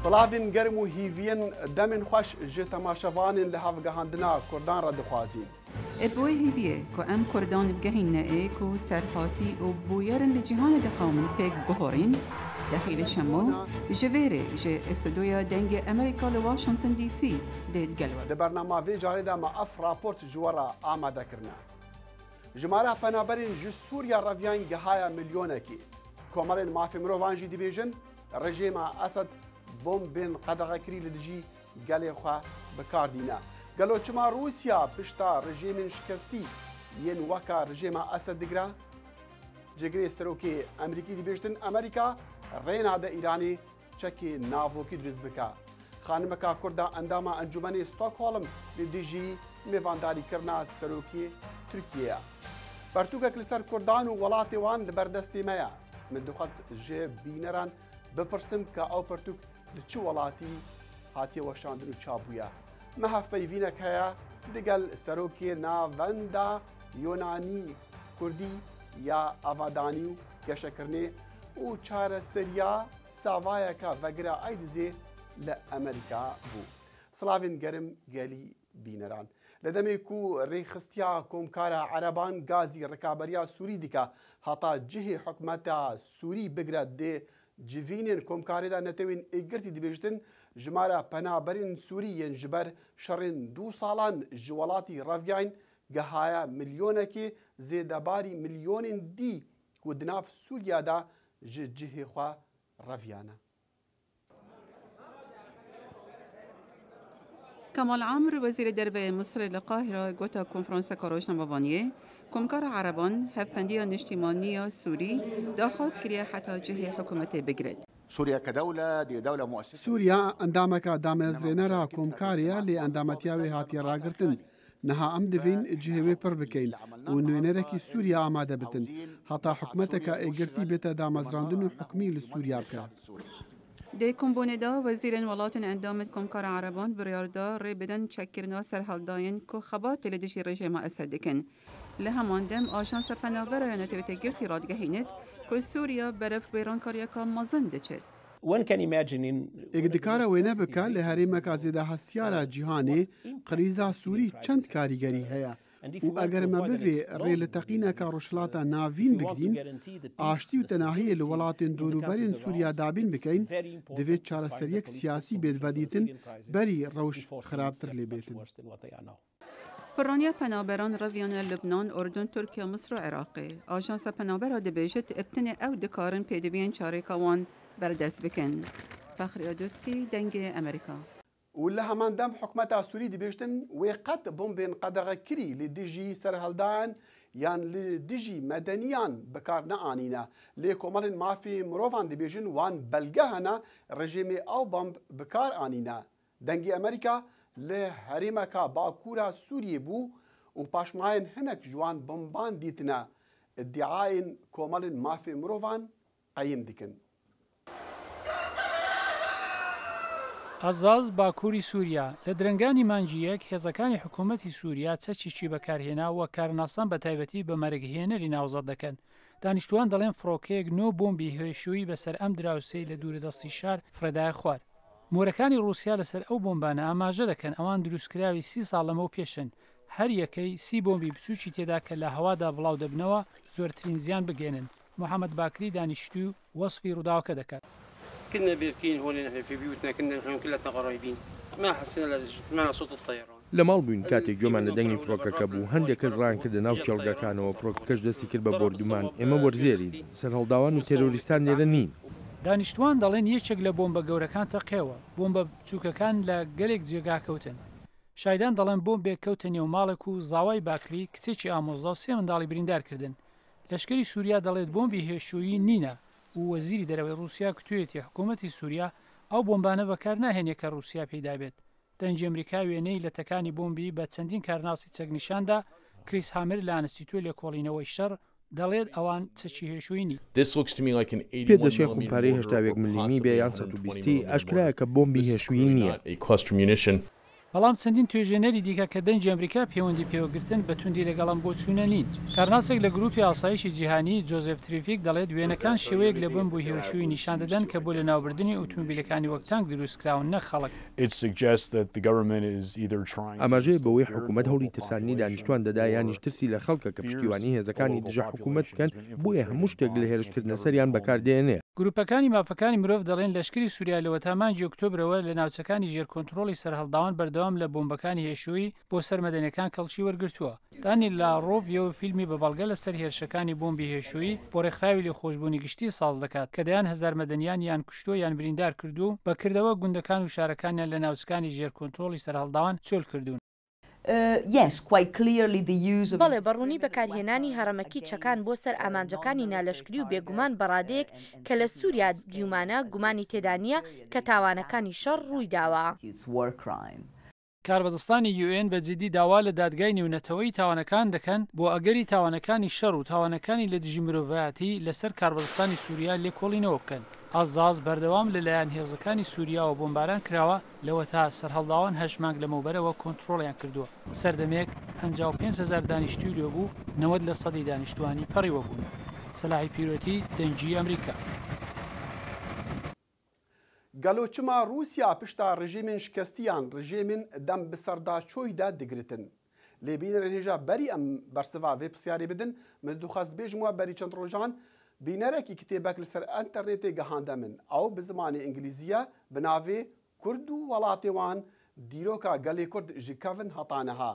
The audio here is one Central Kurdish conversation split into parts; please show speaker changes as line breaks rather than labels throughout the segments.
سلاوین گرم و هیوین دمن خوش جه تماشاوان لهفگهاندنا کردان را دخوازین.
ابوی هیویه که ام کردان بگهین نه که سرحاتی و بویرن لجهان دقامن پیک گهورین داخل شمو جویره جه استودیو دنگ امریکا لواشنطن دی سی دید گلوه.
ده برنامه وی جاری دا ما اف راپورت جوارا آماده کرنا. جماره پنابرین جه سوریا رویان گهایا میلیونه کی. کمرین مافی مروانجی دی بیجن رژیم اسد بوم بین قدغه کری لدجی گلی خواه بکاردینا. گلو چما روسیا پشتا رژیم شکستی ین وکا رژیم اسد دگرا جگری سروکی امریکی دی بیشتن امریکا رینا دا ایرانی چکی ناوکی درست بکا. خانمکا کردا انداما انجمن ستوکهولم لدجی میوانداری کرنا سروکی ترکیه. برتوکا کلسر کردان و ولاتی وان لبردستی میا من دخت جه بینران بپرسم که او پرتوک لچو ولاتی هاتی وشاندن و چابویا. مهف پیوینک هیا دگل سروکی ناوندا یونانی کردی یا آوادانی و گشکرنه و چار سریا ساوایا که وگرا ایدزی لامریکا بو. سلاوین گرم گلی بینران. لدمی کو ریخستیا کومکارا عربان گازی رکابریا سوری دیکا حتا جه حکمتا سوری بگرد ده جوینین کومکاری دا نتوین ایگرتی دی بیشتن جمارا پنابرین سوری ین جبر شرین 2 سالان جوالاتی رویاین گهایا میلیونه کی زیدباری میلیونین دی کو دناف سوریا دا جه خواه رویانا.
كمال عامر وزير الدربية مصر للقاهرة قوتا كونفرنس كاروشنا وفانيه كمكار عربان هفبندية نجتماعية سوري داخل كريا حتى جهة حكومة بجرد.
سوريا كدولة دي دولة مؤسسة.
سوريا اندامك دامزرينرا كومكاريا لاندامتياوي هاتي راغرتن نها ام دفين جهوي پر بكين ونوينركي سوريا آماده بتن حتى حكومتك ايگرتي بتا دامزراندن حكمي لسوريا بكا.
دی کمبوندا وزیر ولات اندام کمکار عربان بریاردا ری بدن چکرنا سرحالداین که خبات لدیش رژیم اسد کن. لهماندم آژانس پناهجویان نتویتگرتی رادگهیند که سوریا برف بیران کاریا که مازنده چد.
اقدکار وینه بکا لحریم کازیده هستیارا جهانی قریزا سوری چند کاریگری هیا. و اگر ما بفی ریل تقینا کاروشلاتا ناوین بگرین آشتی و تناهی لولات دوروبرین سوریا دابین بکین دوید چاره سریک سیاسی بید ودیتن بری روش خرابتر لی بیتن.
پرانیا پنابران رویان لبنان، اردن، ترکیه، مصر و عراقی. آژانس پنابرا دبیجت ابتن او دکارن پیدوین چاره کاوان بردست بکن. فخری آدوسکی دنگ امریکا.
ولا همان دام حكمتا سوري دي بيشتن وقت بومبين قدغه كري لديجي سرهلدان يان لديجي مدنيان بكارنا آنينا لكومالين مافي مروفان دي بيجن وان بلغهنا رجيمي او بومب بكار آنينا دنگي امريكا لهريمكا باكورا سوري بو وباشماين هنك جوان بومبان ديتنا ادعاين كومالين مافي مروفان قيم ديكن.
ئازاز باکووری سووریا لە درنگانی مانجیەک هێزەکانی حکوومەتی سووریا چەچیی بەکارهێناوە کارناسان بە تایبەتی بە مەرگهێنەری ناوزەت دەکەن. دانیشتوان دەڵێن فڕۆکەیەک نۆ بۆمبی هێشووی بەسەر ئەم دراوسەی لە دوورەدەستی شار فرەدای خوار. مۆرەکانی رووسیا لەسەر ئەو بۆمبانە ئاماژە دەکەن ئەوان دروستکراوی 30 ساڵ لەمەوە پێشن. هەر یەکەی 30 بۆمبی بچووکی تێدا کە لە هەوادا بڵاو دەبنەوە زۆرترین زیان بگێنن. محەممەد باکری دانیشتوو وەصفی ڕووداوەکە دەکات.
كنا بيركين هون نحن في بيوتنا كنا نحن كلنا قرايبين ما حسينا سمعنا صوت الطيران
لە ماڵ بووین کاتێک گوێمان لە دەنگی فڕۆکەکە بوو هەندێک کەس ڕانکردە ناو چێڵگەکانەوە فڕۆکەکەش دەستی کرد بە بردومان ئێمە وەرزێرین سەرهەڵداوان و تێرۆریستان لێرە نین.
دانیشتوان دەڵێن یەکێک لە بۆمبە گەورەکان تەقێوە بۆمبە بچووکەکان لە گەلێک جێگا کەوتن. شایدان دەڵێن بۆمبێک کەوتە نێو ماڵێک و زاوای باکری کچێکی ئامۆزا و 3 منداڵی بریندارکردن. لەشکری سووریا دەڵێت بۆمبی هێشوویی نینە و وەزیری دەرەوەی رووسیا کتوێتی حکوومەتی سووریا ئەو بۆمبانە بەکار ناهێنێت کە رووسیا پێدا بێت. دەنجی ئەمریکا وێنەی لە تەکانی بۆمبی بە چەندین کارناسی چەکنیشاندا کریس هامر لە ئانستیتوی لێکۆڵینەوەی شەڕ دەڵێت ئەوان چەکی هێشووی نین.
پێ دەچێت خونپارەی 80 ملیمی بێ یان 120 ئەشکرایە کە بۆمبی هێشووی نییە.
بەڵام چەندین توێژێنەری دیکە کە دەنجی ئەمریکا پەیوەندی پێوەگرتن بە توندی لەگەڵم بۆ چوونە نین. کارناسێک لە گروپی ئاسایشی جیهانی جۆزف تریفیک دەڵێت وێنەکان شێوەیەک لە بن بۆ هێرشووی نیشان دەدەن کە بۆ لە ناوبردننی ئۆتۆمبیلەکانی وەک تانک دروستکراون نە خەڵک.
ئەماژەیە بەوەی حکوومەت هەوڵی ترسانی دانیشتوان دەدا یانیش ترسی لە خەڵکە کە پشتیوانی هێزەکانی دژە حکوومەت بکەن بۆیە هەموو شتێک لە هێرشکردنە سەریان بەکاردێنێ.
گروپەکانی مافەکانی مرۆڤ دەڵێن لەشکری سووریا لەوە تا مانگی ئۆکتۆبرەوە لە ناوچەکانی ژێرکۆنتڕۆڵی سەرهەڵداوان بەردەوام لە بۆمبەکانی هێشووی بۆ سەرمەدەنیەکان کەڵکی وەرگرتووە. دانی لاڕۆڤیەوە فیلمی بە بەڵگە لەسەر هێرشەکانی بۆمبی هێشووی بۆ ڕێکخراوی لێخۆشبوونی گشتی ساز دەکات کە دەیان هەزار مەدەنیان یان کوشتۆ یان بریندار کردو بەکردەوە گوندەکان و شارەکانیان لە ناوچەکانی ژێرکۆنتڕۆڵی سەرهەڵداوان چۆل کردوون.
بەڵێ بەڕوونی بەکارهێنانی هەڕەمەکی چەکان بۆ سەر ئامانجەکانی نالەشکری و بێگومان بەڕادەیەک کە لە سووریا دیومانە گومانی تێدانە کە تاوانەکانی شەڕ ڕووی داوە.
کاربەدەستانی UN بە جدی داوا لە دادگای نێونەتەوەی تاوانەکان دەکەن بۆ ئەگەری تاوانەکانی شەڕ و تاوانەکانی لە دژی مرۆڤایەتی لەسەر کاربەدەستانی سووریا لێکۆڵینەوە بکەن. ئازاز بەردەوام لەلایەن هێزەکانی سووریا و بۆمباران کراوە لەوە تا سەرهەڵداوان 8 مانگ لەمەوبەرەوە کۆنتترۆڵیان کردووە. سەردەمێک 55,000 دانیشتوی لێبوو 90% دانیشتوانی پەڕیوە بوون. سەلاحی پیرۆتی دەنجی ئەمریکا.
گەلۆچما رووسیا پشتا ڕژیمین شکستیان ڕژێمین دەم بسەردا چۆیدا دەگرتن. لێبینەرە هێژا بەری ئەم بەرسڤا vê پرسیارێ بدن من دووخواست بێژموە بەری چەند ڕۆژان بینەرێکی کتێبەک لەسەر ئەنتەرنێتێ گەهاندە من ئەو bi zimanê ئینگلیزیە bi navê Kurd û welatê wan dîroka gelê Kurd ji kevin hataneha.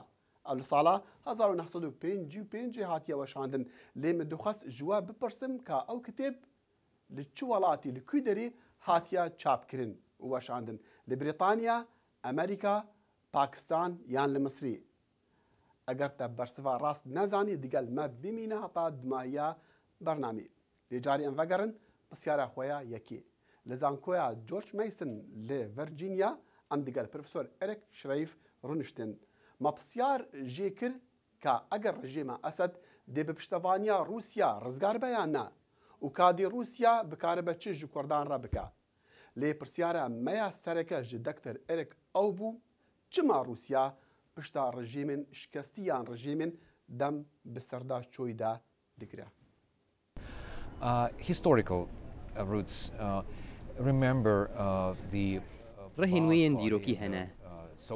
Ew li sala 1955 hatiye weşandin. Lê min dixwast ji we bipirsim ka ew kitêb li çi welatî li kû derê hatiye çapkirin û weşandin. Li Brîtanya, Amerîka, Pakistan yan li Misrî. Eger te bersiva rast nezanî digel me bimîne heta dimahiya bernamê. Lê carî em vegerin pisyara xwe ya yekê. Li zankoya George Mason li Virginia em digel Profesor Eric Schreif rûniştin. Me pisyar jê kir ka eger rejîma Esed dê bi piştevaniya Rûsya rizgar be yan ne û kadê Rûsya bikaribe çi ji Kurdan re bike. Lê pirsyara me ya sereke ji Dr. Eric ew bû çima Rûsya pişta rejîmên şikestiyan rejîmên dem bi serda çoyî de digire.
Historical roots remember the
ڕەهێنوەیەن دیرۆکی هەنە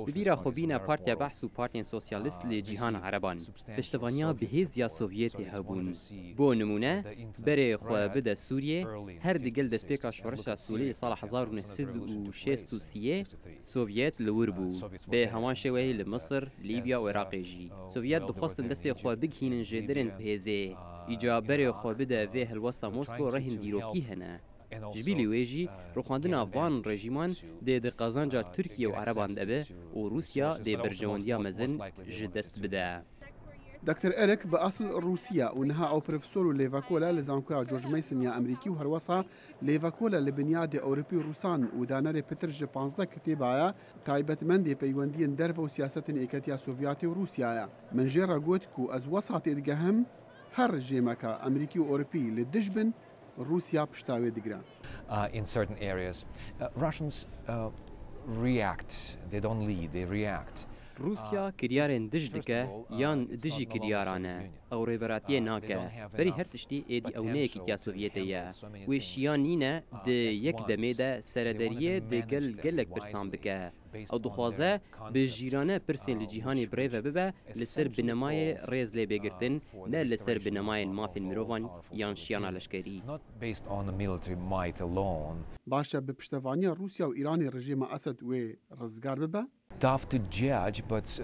ببیرە خۆبینە پارتیا بەحس و پارتیان سۆسیالیست لێ جیهان عەرەبان پشتەوانیا بەهێزیا سۆڤیەتی هەبوون بۆ نمونە بەرێ خۆ بدە سووریێ هەر دیگەل دەستپێکا شۆڕشە سوولەی ساڵ 1960 سۆڤیەت لەور بوو بێ هەمان شێوەیە لە مەسر لیبیا و عێراقێژی سۆڤیەت دخواستن دەستێ خۆ بگهینن ژێدرن بهێزێ ئیجا بەرێ خۆ بدە vê هەلوەستا مۆسکۆ ڕەهین دیرۆکی هەنە جبیلی وێژی ڕوخاندنا ڤان ڕێژیمان دێ دە قازانجا تورکیە و عەرەبان دەبێ و رووسیا دێ بەرژەوەندیا مەزن ji dest bide.
دکتر ئەرک بە ئەسڵ رووسیا و نها ئەو پرۆفسۆر و لێڤەکۆلە لە زانکۆیا جۆرج مەیسن یا ئەمریکی و هەروەسا لێڤەکۆلە لە بنیادی ئەوروپی ڕووسان و دانەرێ پتر ji 15 کتێبایە تایبەتمەندێ پەیوەندیên derve و سیاسەتên êketiya Sovyetê و رووسیایە من jê re got ku ez wesa tê digehim her rejêmeka ئەمریکی و ئەوروپی li dij bin رووسیا پشتا wê digire.
In certain areas Russians react they don't lead they react.
رووسیا کریارên دژ dike yan dijî kiryaran e ew rêberatiye nake berî her tiştî êdî ewneyekî tiya Sovyêtê ye wê şiyan nîne di yek demê de serederiyê dê gel gelek pirsan bike ew dixwaze bi jîrane pirsên li cîhanê birêve bibe li ser binemayê rêz lê bêgirtin ne li ser binemayên mafên mirovan yan şiyana leşkerî.
Baş e bi piştevaniya Rûsya û Îranê rejîma Esed wê rizgar bibe?
Tough to judge but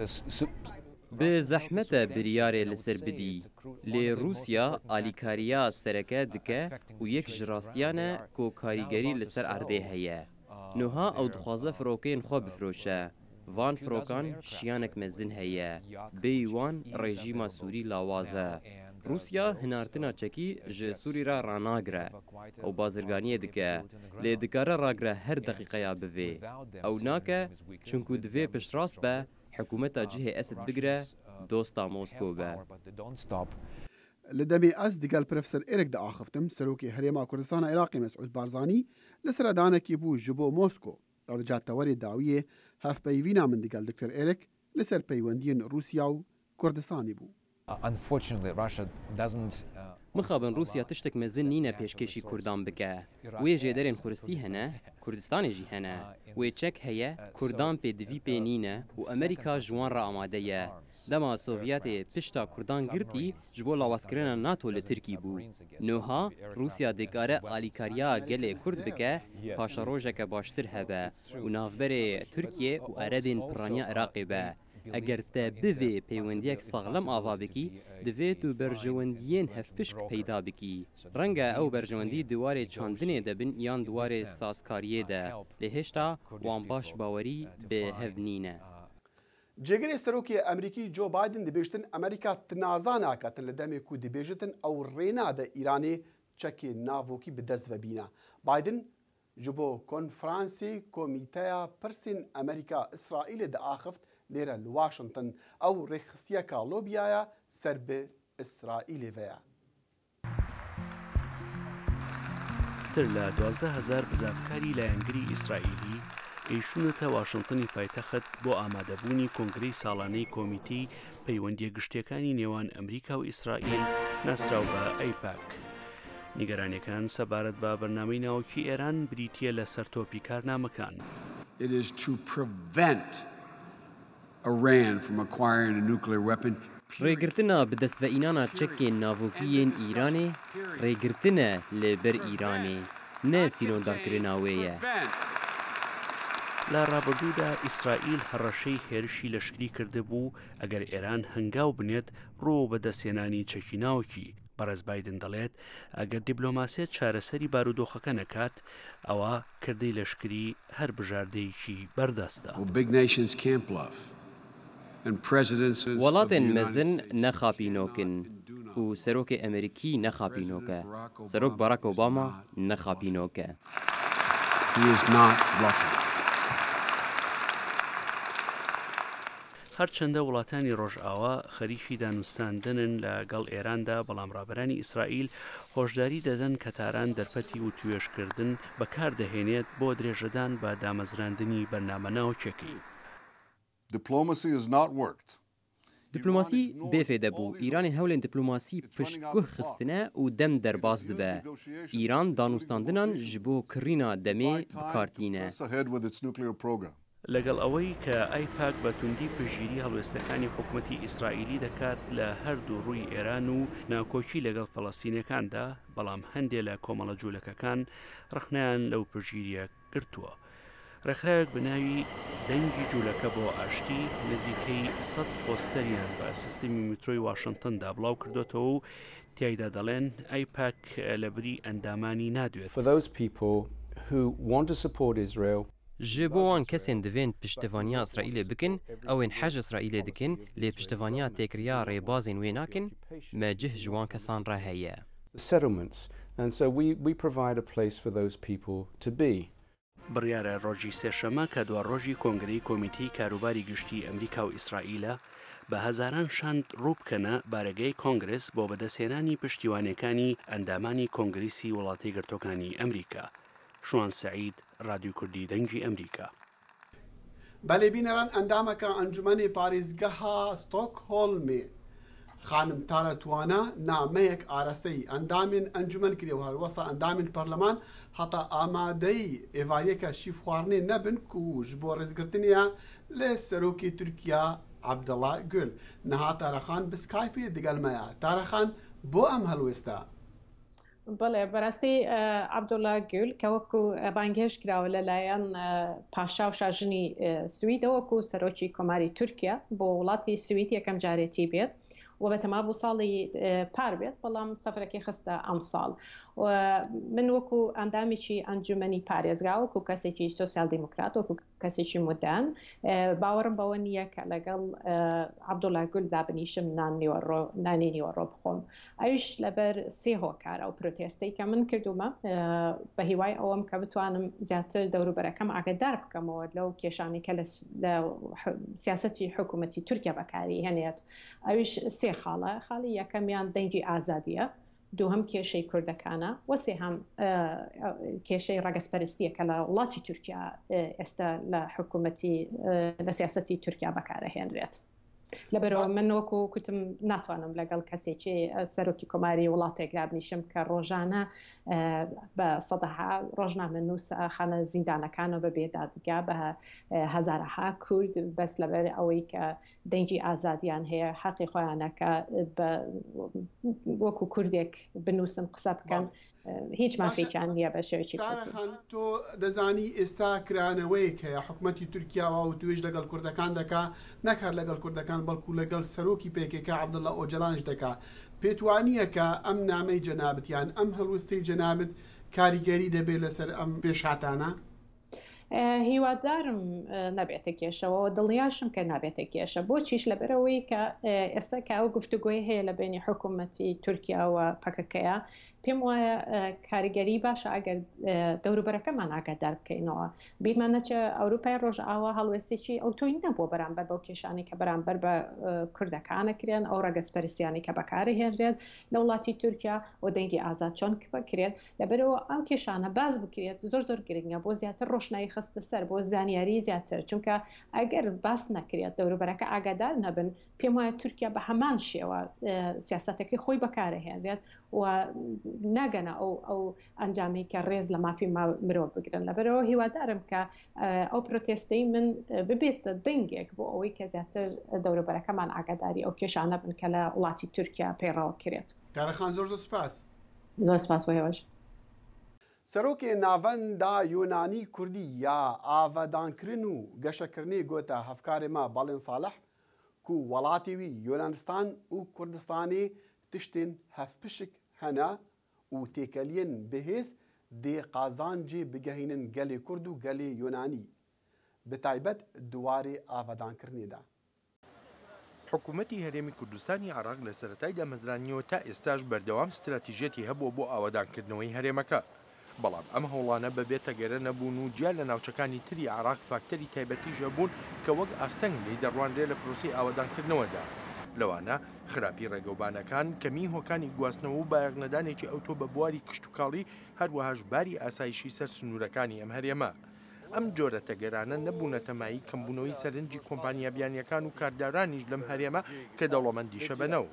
bi zehmete biryarê li ser bidî lê Rûsya alîkariya sereke dike û yek ji rastiyan e ku karîgerî li ser erdê heye niha ew dixwaze firokeyên xwe bifroşe van firokan şiyanek mezin heye bêyî wan rejîma Sûrî lawaz e Rûsya hinartina çekî ji Sûrî re ranagire ew bazirganiyê dike lê dikare ragire her deqîqeya bivê ew nake çunku divê piştrast be hikûmeta cihê Esed bigire dosta Moskô be.
Li demê ez digel Profesor Eric de axiftim serokê Herêma Kurdistana Iraqê Mesûd Barzanî li seredanekî bû ji bo Moskô ew li catewerê dawiyê هەفپەیوینا من دیگەل دکتۆر ئێرک لەسەر پەیوەندیên رووسیا و کوردستانی بوو.
مخابن رووسیا تشتێک مەزن نینە پێشکەشی کوردان بکە. وێ ژێدەرێن خوርስتی هەنە، کوردستانێژی هەنە، وێ چەک هەیە کوردان پێدوی پێ نینە و ئەمریکا ژوان ڕە ئامادەیە. دەما سۆڤیاتێ پشتا کوردان گرتی ji بۆ لاوازکردنا ناتۆ لە ترکی بوو. نۆها رووسیا دێکارە ئالیکاریا gelê کورد بکە پاشە ڕۆژێکە باشتر هەبە و ناوبەرێ تورکیە و ئەرەبێن پڕانیا عێراقێ بە. ئەگەر تە بڤێ پەیوەندیەک ساغلەم ئاوا بکی دەوێت و بەرژەوەندیên هەفپشک پەیدا بکی. ڕەنگە ئەو بەرژەوەندی دووارێ چاندنێ دەبن یان دووارێ سازکاریێدە لێ هێشتا وان باش باوەری بێ هەڤ نینە.
جێگەرێ سەرۆکی ئەمریکی جۆ بایدن دەبێژتن ئەمریکا تنازان ناکاتن لە دەمێک و دەبێژتن ئەو ڕێنادە ئیرانێ چەکێ ناڤۆکی بدەست ببینە. بایدن ji bo konferansê komîteya pirsên Amerîka İsraîlê diaxift lêre li Washington ew rêxistiyeka lobiyaya ser bi İsraîlê ve ye.
تر لە 12,000 بزافکاری لایەنگری ئیسرائیلی ئەیشونەتە واشنتنی پایتەخت بۆ ئامادەبوونی کۆنگرەی ساڵانەی کۆمیتەی پەیوەندیە گشتیەکانی نێوان ئەمریکا و ئیسرائیل ناسراو بە ئەیپاک. نیگەرانیەکان سەبارەت بە بەرنامەی ناوەکی ئێران بریتیە لە سەر تۆپی کارنامەکان.
It is to prevent Iran from acquiring a nuclear weapon.
ڕێگرتنە بەدەست بە ئینانە چەکێن ناڤۆکیên ئیرانê ڕێگرتنە لێبەر ئیرانê نە سیرۆندارکردناوەیە.
لە ڕابردوودا ئیسرائیل هەڕەشەی هێرشی لەشکری کرده بوو ئەگەر ئێران هەنگاو بنێت ڕۆ بەدەستێنانی چەکی ناوکی. بەڕێز بایدن دەڵێت ئەگەر دیبلۆماسیەت چارەسەری بارودۆخەکە نەکات ئەوە کردەی لەشکری هەر بژاردەیەکی بەردەستە.
وڵاتên mezin nexapînokin û serokê Amerîkî nexapînoke. Serok Barack Obama nexapînoke.
هەرچەندە وڵاتانی ڕۆژئاوا خەریکی دانوستاندنن لەگەڵ ئێراندا بەڵام ڕابەرانی ئیسرائیل هۆشداری دەدەن کە تاران دەرفەتی و توێژکردن بەکاردەهێنێت بۆ درێژەدان بە دامەزراندنی بەرنامە ناوچەکەی.
دیپلۆماسی بێفێدە بوو ئیرانی هەولێن دیپلۆماسی پشتگوه خستنە و دەم دەرباز دبە. ئیران دانوستاندنان ji بۆ کڕینا دەمێ بکارتینە.
لەگەڵ ئەوەی کە ئایپاک بە توندی پژگیری هەڵوێستەکانی حکوومەتی ئیسرائیلی دەکات لە هەردوو ڕووی ئێران و ناکۆکی لەگەڵ فەڵەستینەکاندا بەڵام هەندێک لە کۆمەڵە جوولەکەکان ڕخنیان لەو پژگیریە گرتووە. ڕێکخراوێک بناوی دەنگی جوولەکە بۆ ئاشتی نزیکەی 100 پۆستەریان بە سیستمی میترۆی واشنتندا بڵاو کردوێتەوە و تیایدا دەڵێن ئایپاک لەبری ئەندامانی نادوێت.
ji bo wan kesên divên piştevaniya İsraîlê bikin ewên hej İsraîlê dikin lê piştevaniya têkiriya rêbazên wê nakin me cih ji wan kesan re heye.
بڕیارە ڕۆژی سێشەمە کە دوا ڕۆژی کۆنگرەی کۆمیتەی کاروباری گشتی ئەمریکا و ئیسرائیلە بە هەزاران شاند ڕووبکەنە بارگەی کۆنگرس بۆ بەدەستهێنانی پشتیوانەکانی ئەندامانی کۆنگریسی وڵاتی گرتوەکانی ئەمریکا. شوان سعید رادیو کوردی دەنگی ئەمریکا.
بەلێبینەران ئەندامەکە ئەنجومەنی پارێزگەها ستۆکهۆلمێ خانم تارە توانە نامەیەک ئاراستەی ئەندامین ئەنجومەن کردی و هەروەسا ئەندامین پەرلەمان هەتا ئامادەی ئێواریەکە شیف خواردنێ نەبن و ji بۆ ڕێزگرتنیە لە سەرۆکی تورکیا عەبدەڵا گول نەها تارەخان bi Skype دەگەڵمەیە. تارەخان بۆ ئەم هەڵوێستە.
بەڵێ بەڕاستی عەبدوڵا گول کە وەکو بانگهێش کراوە لەلایەن پاشا و شاژنی سوید وەکو سەرۆکی کۆماری تورکیا بۆ وڵاتی سوید یەکەم جارێتی بێت و بەتەما بوو ساڵی پار بێت بەڵام سەفرەکەی خستە ئەم ساڵ. من وەکو ئەندامێکی ئەنجومەنی پارێزگا وەکو کەسێکی سۆسیال دیموکرات وەکو کەسێکی مدان باوەڕم بەوە نییە کە لەگەڵ عەبدوڵا گول دابنیشم نانی نیوەڕۆ بخۆم. ئەویش لەبەر سێ هۆکارە و پرۆتێستەی کە من کردومە بە هیوای ئەوەم کە بتوانم زیاتر دەوروبەرەکەم ئاگادار بکەمەوە لەو کێشانی کە لە سیاسەتی حکوومەتی تورکیا بەکاری هێنێت. ئەویش سێ خاڵە. خاڵی یەکەمیان دەنگی ئازادیە دووهەم کێشەی کوردەکانە و سێهەم کێشەی ڕاگەسپەرستیە کە لە وڵاتی تورکیا ئێستا لە حکوومەتی لە سیاسەتی تورکیا بەکارەهێنرێت. لەبەرەوە من وەکو کوتم ناتوانم لەگەڵ کەسێکی سەرۆکی کۆماری وڵاتێکرا بنیشم کە ڕۆژانە بە سەدەها ڕۆژنامە نووس خانە زیندانەکانەوە بە بێدادگا بە هەزارەها کورد بەس لەبەر ئەوەی کە دەنگی ئازادیان هەیە حەقی خۆیانەکە وەکو کوردێک بنووسن قسە بکەن هیچ مافێکیان نییە بە شێوەیەکی.
تۆ دەزانی ئێستا کرانەوەیەک هەیە حکوومەتی تورکیاوە و توێژ لەگەڵ کوردەکان دەکا نەکار لەگەڵ کوردەکان بەڵکو لەگەڵ سەرۆکی پێکێکە عەبدوڵڵا ئۆجەلانش دەکا پێتوانیە کە ئەم نامەی جەنابەتیان ئەم هەڵوێستەی جەنابەت کاریگەری دەبێت لەسەر ئەم پێشهاتانە؟
هیوادارم نەبێتە کێشەوە دڵنیاشم کە نابێتە کێشە بۆچیش لەبەرەوەی کە ئێستا کە ئەو گفتوگۆی هەیە لە بینی حکوومەتی تورکیاوە پەکەکەیە پێم وایە کاریگەری باشە ئەگەر دەوروبەرەکەمان ئاگادار بکەینەوە بیرمان نەچە ئەوروپای ڕۆژئاوا هەڵوێستێکی ئەو تۆی نەبووە بەرامبەر بەو کێشانی کە بەرامبەر بە کوردەکانەکرێن ئەو ڕەگەسپەرستیانی کە بەکارهێنرێت لە وڵاتی تورکیا و دەنگی ئازاد چۆن بکرێت لەبەرەوە ئەم کێشانە باز بکرێت زۆر گرنگە بۆ زیاتر ڕۆشنایی خستە سەر بۆ زانیاری زیاتر چونکە ئەگەر باس نەکرێت دەوروبەرەکە ئاگادار نەبن پێم وایە تورکیا بە هەمان شێوە سیاسەتەکەی خۆی بەکارهێنرێت و ناگەنە ئەو ئەنجامی کە ڕێز لە مافی مرۆڤ بگرن لەبەرەوە هیوادارم کە ئەو پرۆتێستەی من ببێتە دەنگێک بۆ ئەوەی کە زیاتر دەوروبەرەکەمان ئاگاداری ئەو کێشانە بن کە لە وڵاتی تورکیا پەیڕەوە کرێت.
کارەخان زۆر سوپاس.
زۆر سوپاس بۆ هێوەش.
سەرۆکێ ناڤەندا یۆنانی کوردی یا ئاڤادانکردن و گەشەکردنی گۆتە هەفکارێمە باڵێن ساڵح کو وڵاتی وی یۆنانستان و کوردستانی تشتên hevpişik hene û têkeliyên bihêz dê qazancê bigehînin gelê Kurd û gelê Yunanî bi taybet duwarê avadankirinê de.
حکوومەتی هەرێمی کوردستانی عێراق لە سەرەتایدا مەزرانیەوە تا ئێستاش بەردەوام ستراتیژێتی هەبووە بۆ ئاوادانکردنەوەی هەرێمەکە بەڵام ئەم هەوڵانە بەبێ تەگەرە نەبوون و جیا لە ناوچەکانی تری عێراق فاکتەری تایبەتیژە بوون کە وەک ئاستەنگ لێی دەڕوانرێ لە پرۆسی ئاوادانکردنەوەدا لەوانە خراپی ڕێگەوبانەکان کەمی هۆکانی گواستنەوە و بایەغنەدانێکی ئەوتۆ بە بواری کشتتوکاڵی هەروەهاش باری ئاسایشی سەر سنوورەکانی ئەم هەرێمە ئەم جۆرە تەگەرانە نەبوونە تەمایی کەمبوونەوەی سەرنجی کۆمپانیا بیانیەکان و کاردارانیش لەم هەرێمە کە دەوڵەمەندیشە بنەوە.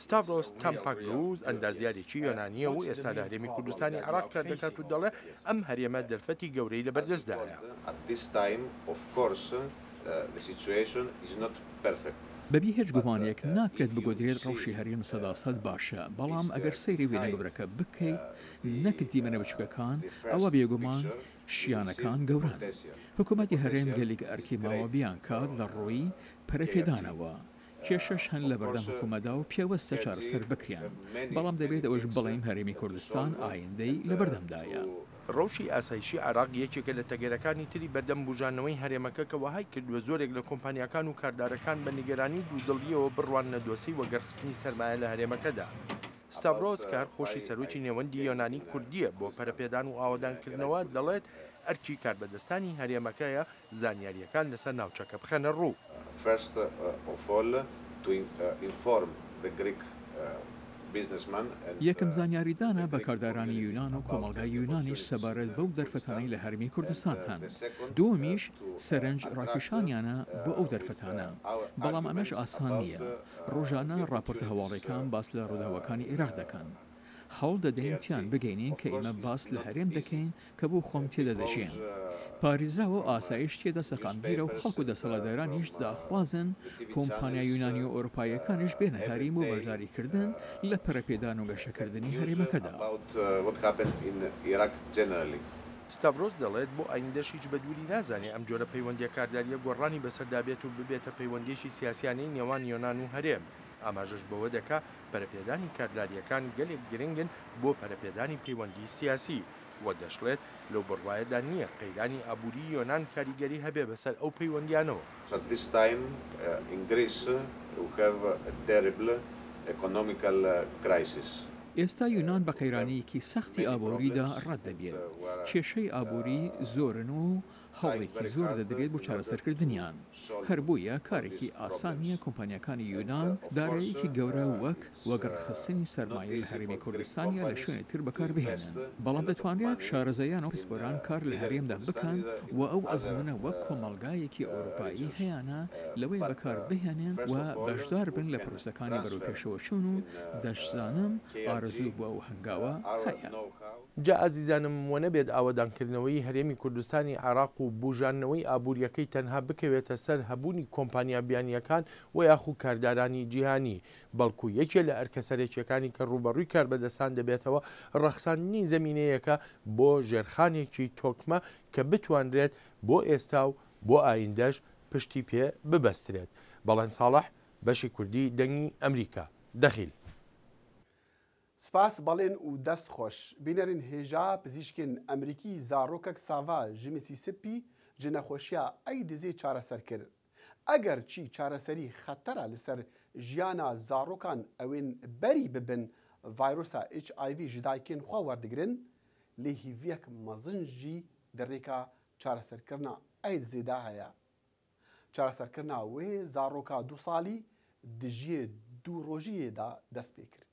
ستاڤرۆس تامپاگلوز ئەندازیارێکی یۆنانیە و ئێستا لە هەرێمی کوردستانی عێراق کار دەکات و دەڵێ ئەم هەرێمە دەرفەتی گەورەی لەبەردەستدایە.
بەبی هیچ گومانێک ناکرێت بگۆدرێت ڕەوشی هەرێم سەداسەد باشە بەڵام ئەگەر سەیری وێنە گەورەکە بکەیت نەک دیمەنە بچووکەکان ئەوە بێگومان شیانەکان گەوران. حکوومەتی هەرێم گەلێک ئەرکی ماوە بیان کات لە ڕۆی پەرەپێدانەوە کێشەش هەن لە بەردەم حکوومەتدا و پێوەستە چارەسەر بکریان بەڵام دەبێت ئەوەش بڵێن هەرێمی کوردستان ئایندەی لە بەردەمدایە.
ڕەوشی ئاسایشی عێراق یەکێکە لە تەگەرەکانی تری بەردەم بژانەوەی هەرێمەکە کە وەهای کردووە زۆرێک لە کۆمپانیەکان و کاردارەکان بە نیگەرانی دوودڵیەوە بڕوان نەدۆسی وەگەرخستنی سەرمایە لە هەرێمەکەدا. ستاڤرۆس کار خۆشی سەرۆکی نێوەندی یۆنانی کوردیە بۆ پەرەپێدان و ئاوادانکردنەوە دەڵێت ئەرکی کاربەدەستانی هەرێمەکەیە زانیاریەکان لەسەر ناوچەکە بخەنە ڕوو.
یەکەم زانیاریدانە بە کاردارانی یونان و کۆمەڵگای یونانیش سەبارەت بەو دەرفەتانەی لە هەرمی کوردستان هەن. دووەمیش سەرنج ڕاکێشانیانە بۆ ئەو دەرفەتانە بەڵام ئەمەش ئاسان نییە. ڕۆژانە راپۆرتە هەواڵەکان باس لە ڕووداوەکانی عێراق دەکەن. هەوڵ دەدەین تیان بگەینین کە ئێمە باس لە هەرێم دەکەین کە بۆ خۆم تێدا دەژین. پارێزراوە ئاسایش تێدا سەقامگیرە و خەڵک و دەسەڵاتدارانیش داخوازن کۆمپانیا یونانی و ئۆروپایەکانیش بێنە هەریم و بەشداریکردن لە پەرەپێدان و گەشەکردنی هەرێمەکەدا.
ستاڤرۆس دەڵێت بۆ ئایندەش هیچ بەدووری نازانێ ئەم جۆرە پەیوەندیە کارداریە گۆڕانی بەسەردابێت و ببێتە پەیوەندیشی سیاسیانەی نێوان یۆنان و هەرێم. ئاماژەش بەوە دەکا پەرەپێدانی کارداریەکان گەلێک گرنگن بۆ پەرەپێدانی پەیوەندی سیاسی وە دەشڵێت لەو بڕوایەدا نییە قەیرانی ئابووری یۆنان کاریگەری هەبێ بەسەر ئەو پەیوەندیانەوە.
ئێستا یونان بە قەیرانیەکی سەختی ئابووریدا ڕەت دەبێت. کێشەی ئابووری زۆرن و هەوڵێکی زۆر دەدرێت بۆ چارەسەرکردنیان هەر بوویە کارێکی ئاسان نییە کۆمپانیەکانی یونان داراییەکی گەورە وەک وەگەڕخستنی سەرمایە لە هەرێمی کوردستانیا لە شوێنی تر بەکاربهێنن بەڵام دەتوانرێت شارەزایان و پسپۆران کار لە هەرێمدا بکەن و ئەو ئەزمونە وەک کۆمەڵگایەکی ئەوروپایی هەیەە لەوەی بەکار بهێنن و بەشدار بن لە پرۆسەکانی بەروپێشەوەچوون و دەشزانم ئارەزوو بووە و هەنگاوە هەیە.
جا ئازیزانم وە نەبێت ئاوەدانکردنەوەی هەرێمی کوردستانی عێراق و بوژانەوەی ئابوووریەکەی تەنها بکەوێتە سەر هەبوونی کۆمپانیا بیانیەکان و یاخو کاردارانی جیهانی بەڵکو یەکێ لە ئەرکەسەرێکیەکانی کە ڕوبەڕووی کاربەدەستان دەبێتەوە ڕەخساندنی زەمینەیەکە بۆ ژێرخانێکی تۆکمە کە بتوانرێت بۆ ئێستا و بۆ ئایندەش پشتی پێ ببەسترێت. بەڵێن ساڵح بەشی کوردی دەنگی ئەمریکا دەخیل.
سپاس بەڵێن و دەست خۆش بینەرین هێژا پزیشکین ئەمریکی زارۆکەک ساوا ژ میسیسیپی ji nexweşiya Aydizê çareser kir. Eger çî çareserî xetera li ser jiyana zarokan ewên berî bibin vayrosa HIV ji dayikên xwe werdigirin, lê hîviyek mezin jî di rêka çareserkirina Aydizê de heye. Çareserkirina wê zaroka 2 salî di jiyê 2 rojiyê de dest pê kir.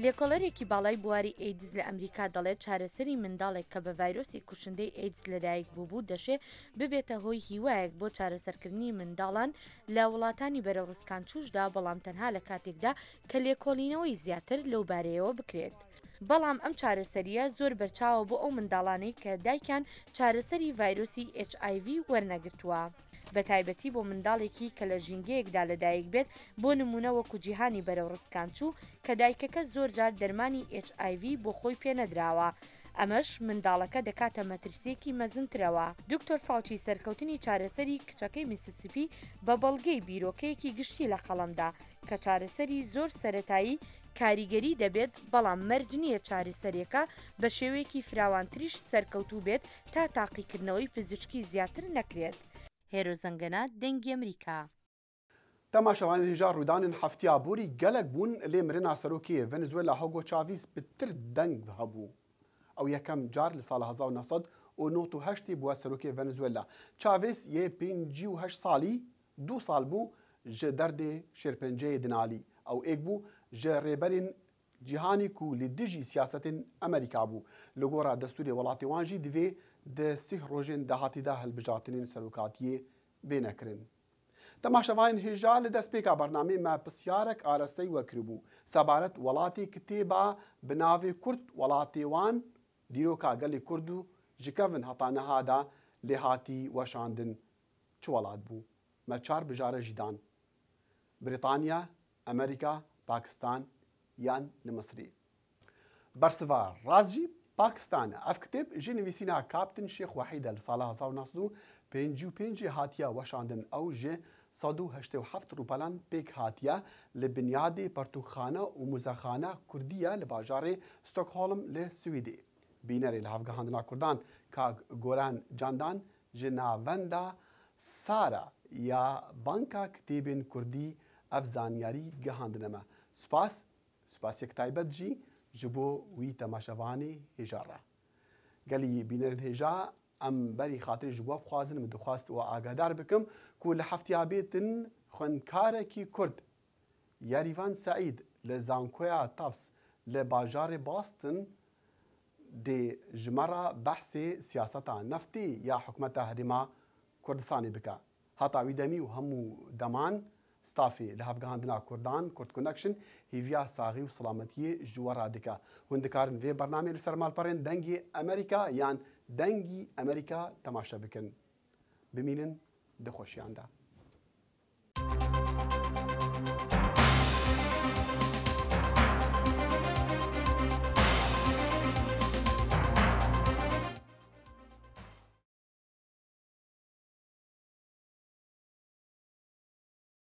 لێکۆڵەرێکی باڵای بواری ئەیدز لە ئەمریکا دەڵێت چارەسەری منداڵێک کە بە ڤایرۆسی کوشندەی ئەیدز لەدایک بوو دەشێ ببێتە هۆی هیوایەک بۆ چارەسەرکردنی منداڵان لە وڵاتانی بەرەڕووسکان چوشدا بەڵام تەنها لە کاتێکدا کە لێکۆڵینەوەی زیاتر لەو بارەیەوە بکرێت. بەڵام ئەم چارەسەریە زۆر بەرچاوە بۆ ئەو منداڵانەی کە دایکیان چارەسەری ڤایرۆسی HIV وەرنەگرتووە. بە تایبەتی بۆ منداڵێکی کە لە ژینگەیەکدا لەدایک بێت بۆ نمونە وەکو جیهانی بەرەوڕسکان چوو کە دایکەکە زۆر جار دەرمانی HIV بۆ خۆی پێنەدراوە. ئەمەش منداڵەکە دەکاتە مەترسیەکی مەزنترەوە. دکتۆر فاوچی سەرکەوتنی چارەسەری کچەکەی میسیسیپی بە بەڵگەی بیرۆکەیەکی گشتی لە قەڵەمدا کە چارەسەری زۆر سەرەتایی کاریگەری دەبێت بەڵام مەرج نییە چارەسەرێکە بە شێوەیەکی فراوانتریش سەرکەوتوو بێت تا تاقیکردنەوەی پزیشکی زیاتر نەکرێت. هێرۆ زەنگەنە دەنگی ئەمریکا.
تەماشەوانی هێژا ڕوودانên heftiya borî gelek bûn lê mirina serokê Venezuela Hugo Chavez bi tir deng hebû. Ew yekem car li sala 1998 bûye serokê Venezuela. Chavez yê 58 salî 2 sal bû ji derdê şêrpenceyê dinalî. Ew êk bû ji rêberên cîhanî ku li dijî siyasetên Amerîka bû. Li gora destûrê welatê wan jî divê di sih rojên dehatî de hilbijartinên serokatiyê bênekirin. Temaşevanên hêja li destpêka bernamê me pisyarek arasteyî wekiribû. Sebaret welatê kitêba bi navê Kurd welatê wan dîroka gelê Kurd û ji kevin heta niha de lê hatî weşandin çi welat bû. Me 4 bijare jî dan. Brîtanya, Amerîka, Pakistan yan li Misrê. Bersiva rast jî Pakistan ev kitêb ji nivîsîna Kaptin Şêx Wehîd li sala 1955 hatiye weşandin ew ji 187 rûpelan pêk hatiye li binyadê pertûkxane û muzexane Kurdî ye li bajarê Stockholm li Swêdê. Bînerê li hevgihandina Kurdan Kak Goran Candan ji navenda Sara ya Banka Kitêbên Kurdî ev zanyarî gihandine me. Spasiyek taybet jî ji bo wî temaşevanê hêja re. Gelî bînerên hêja em berî xatirê ji we bixwazin min dixwast we agadar bikim ku li heftiya bêtin xwenkarekî Kurd Yerîvan Saîd li zankoya Tavs li bajarê Boston dê ji me re behsê siyaseta neftê ya hikûmeta Herêma Kurdistanê bike. Heta wî demî û hemû deman stafê li hevgihandina Kurdan Kurd Connection hêviya saxî û silametiyê ji we re dike. Hûn dikarin vê bernamê li ser malperên dengê Amerîka yan dengî Amerîka temaşe bikin. Bimînin di xweşiyan de.